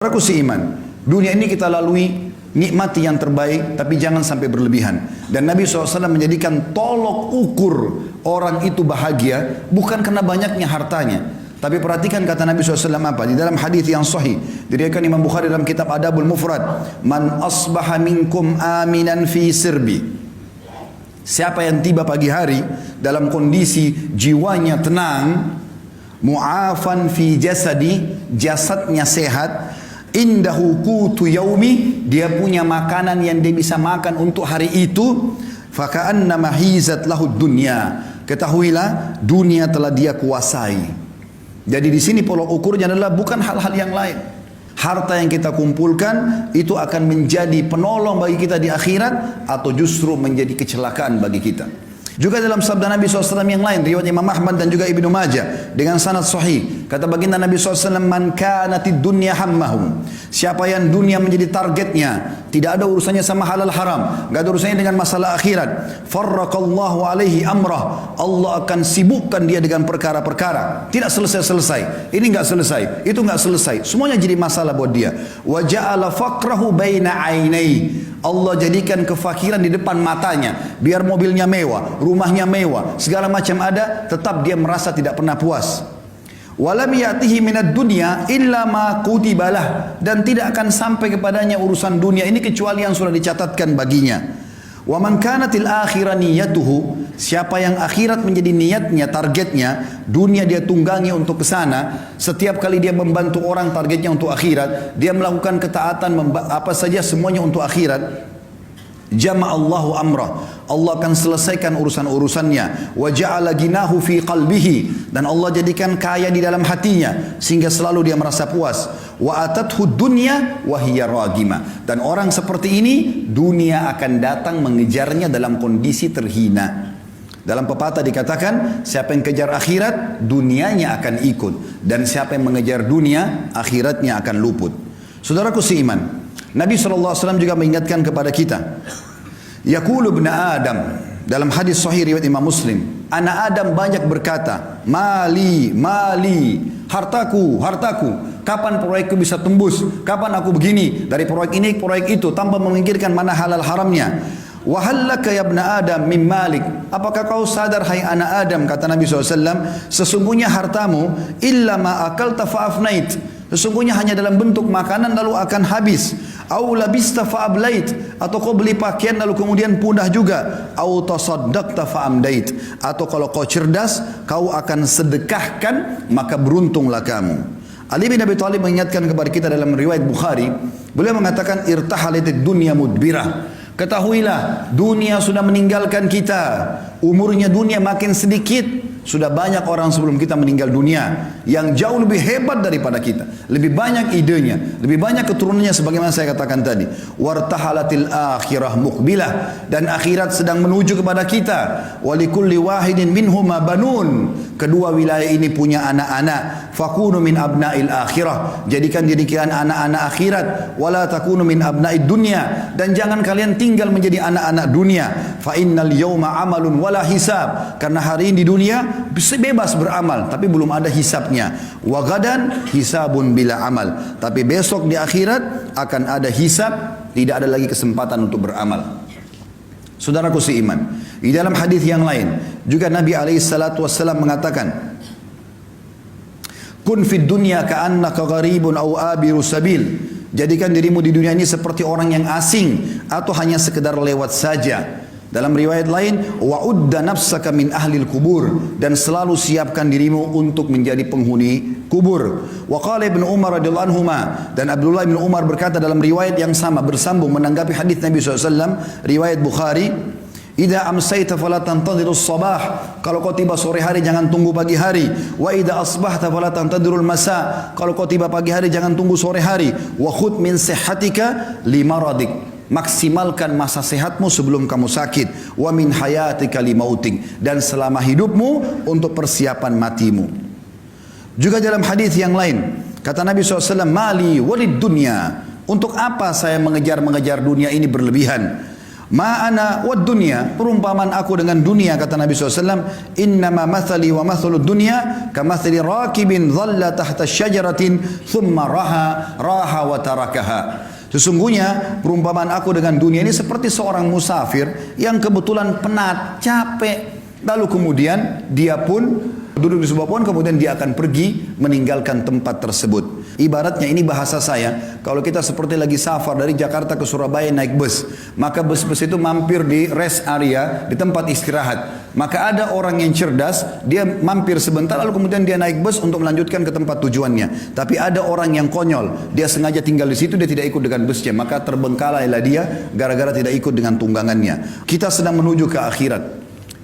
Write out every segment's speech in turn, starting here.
Aku seiman, dunia ini kita lalui, nikmati yang terbaik, tapi jangan sampai berlebihan. Dan Nabi SAW menjadikan tolok ukur orang itu bahagia, bukan karena banyaknya hartanya. Tapi perhatikan kata Nabi SAW apa? Di dalam hadis yang sahih, diriwayatkan Imam Bukhari dalam kitab Adabul Mufrad. Man asbaha minkum aminan fi sirbi. Siapa yang tiba pagi hari dalam kondisi jiwanya tenang, mu'afan fi jasadi, jasadnya sehat, indahu qutu yaumi, dia punya makanan yang dia bisa makan untuk hari itu, faka'annama hizat lahu dunya, ketahuilah dunia telah dia kuasai. Jadi di sini pola ukurnya adalah bukan hal-hal yang lain. Harta yang kita kumpulkan itu akan menjadi penolong bagi kita di akhirat atau justru menjadi kecelakaan bagi kita. Juga dalam sabda Nabi SAW yang lain, riwayat Imam Ahmad dan juga Ibnu Majah dengan sanad sahih, kata baginda Nabi SAW, man kanatid dunya hammahum, siapa yang dunia menjadi targetnya, tidak ada urusannya sama halal haram, gak ada urusannya dengan masalah akhirat, farraqallahu alaihi amrah, Allah akan sibukkan dia dengan perkara-perkara, tidak selesai-selesai, ini gak selesai, itu gak selesai, semuanya jadi masalah buat dia. Wa ja'ala faqrahu baina ainai, Allah jadikan kefakiran di depan matanya, biar mobilnya mewah, rumahnya mewah, segala macam ada, tetap dia merasa tidak pernah puas. Walam ya'tihi minad dunya illa ma kutibalah, dan tidak akan sampai kepadanya urusan dunia ini kecuali yang sudah dicatatkan baginya. Wa man kanatil akhirah niyatuhu, siapa yang akhirat menjadi niatnya, targetnya, dunia dia tunggangi untuk ke sana, setiap kali dia membantu orang targetnya untuk akhirat, dia melakukan ketaatan apa saja semuanya untuk akhirat, jama'allahu amrah, Allah akan selesaikan urusan-urusannya. Wa ja'ala ginahu fi qalbihi, dan Allah jadikan kaya di dalam hatinya sehingga selalu dia merasa puas. Wa atathu dunya wa hiya ragima, dan orang seperti ini dunia akan datang mengejarnya dalam kondisi terhina. Dalam pepatah dikatakan, siapa yang kejar akhirat, dunianya akan ikut, dan siapa yang mengejar dunia, akhiratnya akan luput. Saudaraku seiman, Nabi SAW juga mengingatkan kepada kita, yaqulu ibn Adam, dalam hadis sahih riwayat Imam Muslim, anak Adam banyak berkata, mali, mali, hartaku, hartaku, kapan proyekku bisa tembus, kapan aku begini, dari proyek ini, proyek itu, tanpa memikirkan mana halal haramnya. Wahallaka ya ibn Adam min malik, apakah kau sadar hai anak Adam, kata Nabi SAW, sesungguhnya hartamu illa ma akalta fa'afnait, sesungguhnya hanya dalam bentuk makanan lalu akan habis. Au labista fa'ablait, atau kau beli pakaian lalu kemudian punah juga. Au tasaddaqta fa'amdait, atau kalau kau cerdas kau akan sedekahkan maka beruntunglah kamu. Ali bin Abi Thalib mengingatkan kepada kita dalam riwayat Bukhari, beliau mengatakan irtahalatid dunya mudbirah, ketahuilah dunia sudah meninggalkan kita, umurnya dunia makin sedikit. Sudah banyak orang sebelum kita meninggal dunia yang jauh lebih hebat daripada kita, lebih banyak idenya, lebih banyak keturunannya, sebagaimana saya katakan tadi. Wartahalatil akhirah muqbilah, dan akhirat sedang menuju kepada kita. Walikulli wahidin minhuma banun, kedua wilayah ini punya anak-anak. Fakunu min abna'il akhirah, jadikan diri kalian anak-anak akhirat. Wala takunu min abna'id dunya, dan jangan kalian tinggal menjadi anak-anak dunia. Fa innal yawma amalun wala hisab, karena hari ini di dunia bebas beramal tapi belum ada hisabnya. Wa gadan hisabun bila amal, tapi besok di akhirat akan ada hisab, tidak ada lagi kesempatan untuk beramal. Saudaraku seiman, di dalam hadis yang lain juga Nabi SAW mengatakan, kun fid dunya ka'annaka gharibun aw abiru sabil, jadikan dirimu di dunia ini seperti orang yang asing atau hanya sekedar lewat saja. Dalam riwayat lain, wa'udda nafsaka min ahlil kubur, dan selalu siapkan dirimu untuk menjadi penghuni kubur. Wa qala Ibnu Umar radhiyallahu anhuma, dan Abdullah bin Umar berkata dalam riwayat yang sama bersambung menanggapi hadis Nabi SAW, riwayat Bukhari, idza amsayta fala tantadhirus sabah, kalau kau tiba sore hari jangan tunggu pagi hari. Wa idza asbahta fala tantadhirul masa, kalau kau tiba pagi hari jangan tunggu sore hari. Wa khudh min sihhatika limaradik, maksimalkan masa sehatmu sebelum kamu sakit. Wa min hayatika limautik, dan selama hidupmu untuk persiapan matimu. Juga dalam hadis yang lain kata Nabi SAW, mali walid dunya, untuk apa saya mengejar dunia ini berlebihan. Ma'ana wad dunya, perumpamaan aku dengan dunia, kata Nabi SAW, innama mathali wa mathalud dunya kamathali rakibin dhalla tahta syajaratin thumma raha wa tarakaha. Sesungguhnya perumpamaan aku dengan dunia ini seperti seorang musafir yang kebetulan penat, capek, lalu kemudian dia pun duduk di sebuah pohon, kemudian dia akan pergi meninggalkan tempat tersebut. Ibaratnya, ini bahasa saya, kalau kita seperti lagi safar dari Jakarta ke Surabaya naik bus, maka bus-bus itu mampir di rest area, di tempat istirahat. Maka ada orang yang cerdas, dia mampir sebentar lalu kemudian dia naik bus untuk melanjutkan ke tempat tujuannya. Tapi ada orang yang konyol, dia sengaja tinggal di situ, dia tidak ikut dengan busnya, maka terbengkalailah dia gara-gara tidak ikut dengan tunggangannya. Kita sedang menuju ke akhirat.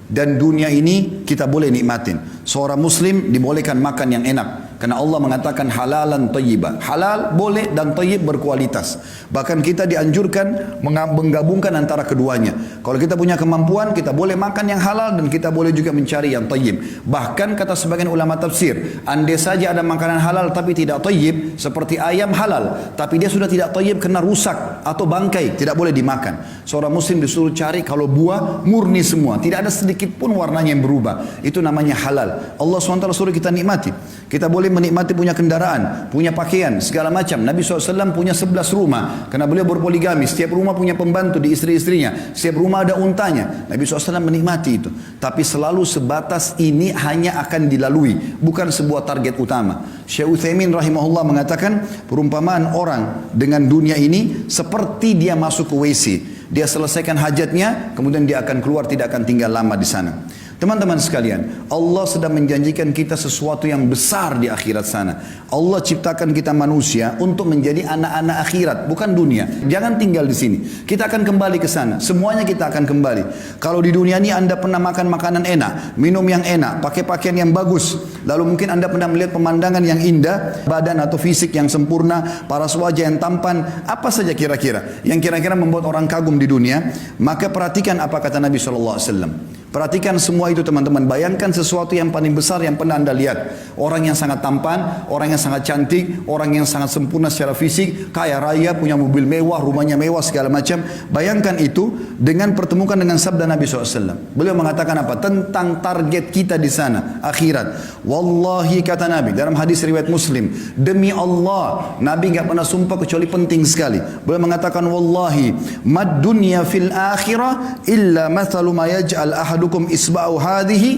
Dan dunia ini kita boleh nikmatin. Seorang muslim dibolehkan makan yang enak, karena Allah mengatakan halalan thayyiban. Halal boleh dan thayyib berkualitas. Bahkan kita dianjurkan menggabungkan antara keduanya. Kalau kita punya kemampuan, kita boleh makan yang halal dan kita boleh juga mencari yang thayyib. Bahkan kata sebagian ulama tafsir, andai saja ada makanan halal tapi tidak thayyib, seperti ayam halal, tapi dia sudah tidak thayyib karena rusak atau bangkai, tidak boleh dimakan. Seorang muslim disuruh cari kalau buah murni semua, tidak ada sedikit pun warnanya yang berubah. Itu namanya halal. Allah SWT suruh kita nikmati. Kita boleh menikmati punya kendaraan, punya pakaian, segala macam. Nabi SAW punya 11 rumah, karena beliau berpoligami. Setiap rumah punya pembantu di istri-istrinya. Setiap rumah ada untanya. Nabi SAW menikmati itu. Tapi selalu sebatas ini hanya akan dilalui, bukan sebuah target utama. Syekh Utsaimin rahimahullah mengatakan, perumpamaan orang dengan dunia ini seperti dia masuk ke WC. Dia selesaikan hajatnya, kemudian dia akan keluar, tidak akan tinggal lama di sana. Teman-teman sekalian, Allah sedang menjanjikan kita sesuatu yang besar di akhirat sana. Allah ciptakan kita manusia untuk menjadi anak-anak akhirat, bukan dunia. Jangan tinggal di sini. Kita akan kembali ke sana. Semuanya kita akan kembali. Kalau di dunia ini Anda pernah makan makanan enak, minum yang enak, pakai pakaian yang bagus, lalu mungkin Anda pernah melihat pemandangan yang indah, badan atau fisik yang sempurna, paras wajah yang tampan, apa saja kira-kira yang kira-kira membuat orang kagum di dunia, maka perhatikan apa kata Nabi SAW. Perhatikan semua itu teman-teman. Bayangkan sesuatu yang paling besar yang pernah Anda lihat. Orang yang sangat tampan, orang yang sangat cantik, orang yang sangat sempurna secara fisik, kaya raya, punya mobil mewah, rumahnya mewah, segala macam. Bayangkan itu dengan pertemukan dengan sabda Nabi SAW. Beliau mengatakan apa? Tentang target kita di sana, akhirat. Wallahi, kata Nabi dalam hadis riwayat Muslim, demi Allah, Nabi enggak pernah sumpah kecuali penting sekali. Beliau mengatakan, wallahi, mad dunya fil akhirah illa mathalu ma yaj'al ahadukum isba'u hadhihi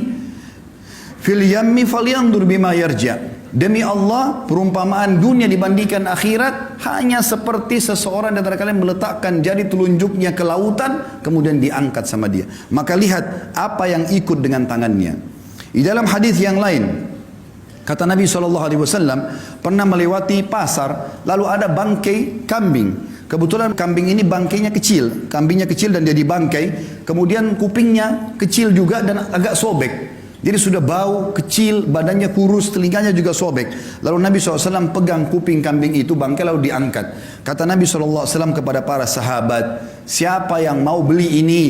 fil yammi falyandur bima yarja. Demi Allah, perumpamaan dunia dibandingkan akhirat hanya seperti seseorang di antara kalian meletakkan jari telunjuknya ke lautan, kemudian diangkat sama dia. Maka lihat apa yang ikut dengan tangannya. Di dalam hadis yang lain, kata Nabi SAW pernah melewati pasar, lalu ada bangkai kambing. Kebetulan kambing ini bangkainya kecil, kambingnya kecil dan dia dibangkai, kemudian kupingnya kecil juga dan agak sobek. Jadi sudah bau, kecil, badannya kurus, telinganya juga sobek. Lalu Nabi SAW pegang kuping kambing itu, bangkai lalu diangkat. Kata Nabi SAW kepada para sahabat, siapa yang mau beli ini?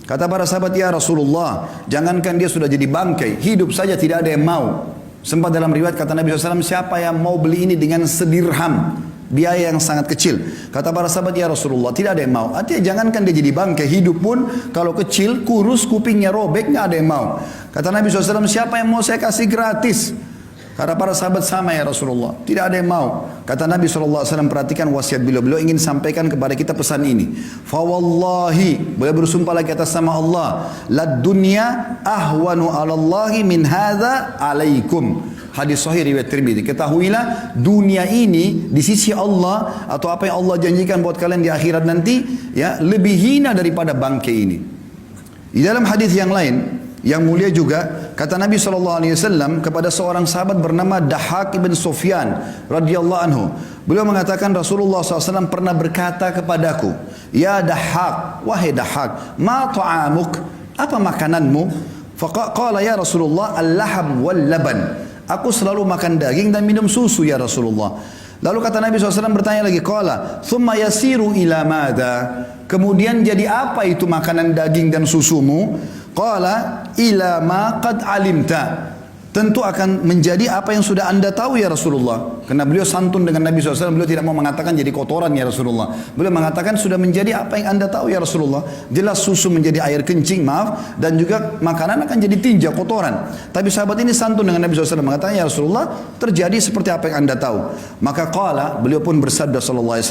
Kata para sahabat, ya Rasulullah, jangankan dia sudah jadi bangkai, hidup saja tidak ada yang mau. Sempat dalam riwayat kata Nabi SAW, siapa yang mau beli ini dengan sedirham? Biaya yang sangat kecil. Kata para sahabat, ya Rasulullah, tidak ada yang mau. Artinya jangankan dia jadi bangkai, hidup pun kalau kecil, kurus, kupingnya robek, nggak ada yang mau. Kata Nabi SAW, siapa yang mau saya kasih gratis? Kata para sahabat, sama ya Rasulullah, tidak ada yang mau. Kata Nabi SAW, perhatikan wasiat beliau ingin sampaikan kepada kita pesan ini. Fawallahi, beliau bersumpah lagi atas nama Allah, lad dunya ahwanu alallahi min hadza alaikum. Hadis sahih riwayat Tirmidzi. Ketahuilah dunia ini di sisi Allah, atau apa yang Allah janjikan buat kalian di akhirat nanti, ya, lebih hina daripada bangkai ini. Di dalam hadis yang lain yang mulia juga, kata Nabi SAW kepada seorang sahabat bernama Dahhak ibn Sufyan radhiyallahu anhu. Beliau mengatakan Rasulullah SAW pernah berkata kepadaku, ya Dahhak, wahai Dahhak, ma ta'amuk, apa makananmu? Faqala ya Rasulullah, al-laham wal laban. Aku selalu makan daging dan minum susu ya Rasulullah. Lalu kata Nabi SAW bertanya lagi, qala thumma yasiru ila madha. Kemudian jadi apa itu makanan daging dan susumu? Qala ila ma qad alimta. tentu akan menjadi apa yang sudah anda tahu ya Rasulullah. Karena beliau santun dengan Nabi SAW, beliau tidak mau mengatakan jadi kotoran ya Rasulullah. Beliau mengatakan sudah menjadi apa yang anda tahu ya Rasulullah. Jelas susu menjadi air kencing, maaf, dan juga makanan akan jadi tinja, kotoran. Tapi sahabat ini santun dengan Nabi SAW, mengatakan ya Rasulullah, terjadi seperti apa yang anda tahu. Maka qala, beliau pun bersabda SAW,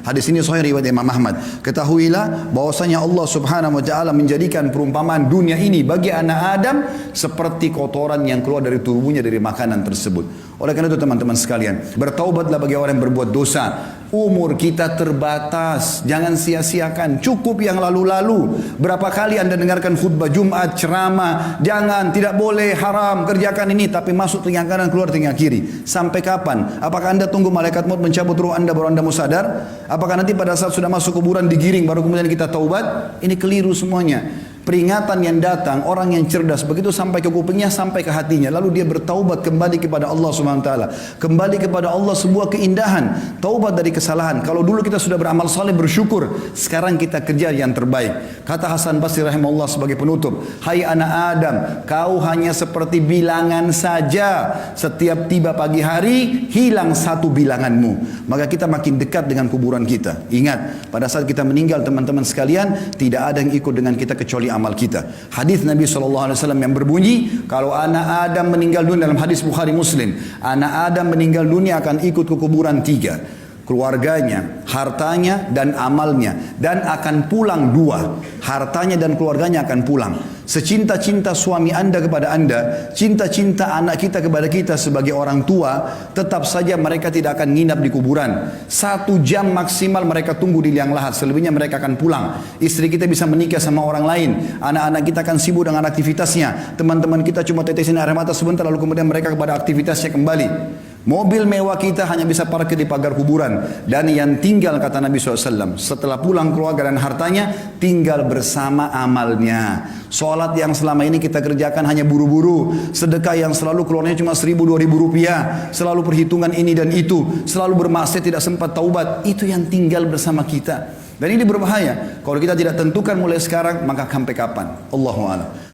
hadis ini sahih riwayat Imam Ahmad, ketahuilah bahwasanya Allah Subhanahu wa taala menjadikan perumpamaan dunia ini bagi anak Adam seperti kotoran yang keluar dari tubuhnya dari makanan tersebut. Oleh karena itu teman-teman sekalian, bertaubatlah bagi orang yang berbuat dosa. Umur kita terbatas, jangan sia-siakan. Cukup yang lalu-lalu. Berapa kali anda dengarkan khutbah Jumat, ceramah, jangan, tidak boleh, haram, kerjakan ini, tapi masuk telinga kanan, keluar telinga kiri. Sampai kapan? Apakah anda tunggu malaikat maut mencabut ruh anda baru anda mau sadar? Apakah nanti pada saat sudah masuk kuburan digiring baru kemudian kita taubat? Ini keliru semuanya. Peringatan yang datang, orang yang cerdas begitu sampai ke kupingnya, sampai ke hatinya, lalu dia bertaubat kembali kepada Allah Subhanahu wa taala. Kembali kepada Allah sebuah keindahan, taubat dari kesalahan. Kalau dulu kita sudah beramal saleh bersyukur, sekarang kita kerja yang terbaik. Kata Hasan Basri rahimahullah sebagai penutup, hai anak Adam, kau hanya seperti bilangan saja. Setiap tiba pagi hari, hilang satu bilanganmu. Maka kita makin dekat dengan kuburan kita. Ingat, pada saat kita meninggal teman-teman sekalian, tidak ada yang ikut dengan kita kecuali amal kita. Hadis Nabi SAW yang berbunyi, kalau anak Adam meninggal dunia, dalam hadis Bukhari Muslim, anak Adam meninggal dunia akan ikut ke kuburan tiga, keluarganya, hartanya, dan amalnya, dan akan pulang dua, hartanya dan keluarganya akan pulang. Secinta-cinta suami anda kepada anda, cinta-cinta anak kita kepada kita sebagai orang tua, tetap saja mereka tidak akan nginap di kuburan. 1 jam maksimal mereka tunggu di liang lahat, selebihnya mereka akan pulang. Istri kita bisa menikah sama orang lain, anak-anak kita akan sibuk dengan aktivitasnya, teman-teman kita cuma tetesin air mata sebentar lalu kemudian mereka kepada aktivitasnya kembali. Mobil mewah kita hanya bisa parkir di pagar kuburan. Dan yang tinggal, kata Nabi SAW, setelah pulang keluarga dan hartanya, tinggal bersama amalnya. Sholat yang selama ini kita kerjakan hanya buru-buru, sedekah yang selalu keluarnya cuma 1.000-2.000 rupiah, selalu perhitungan ini dan itu, selalu bermaksiat tidak sempat taubat, itu yang tinggal bersama kita. Dan ini berbahaya. Kalau kita tidak tentukan mulai sekarang, maka sampai kapan? Allahu a'lam.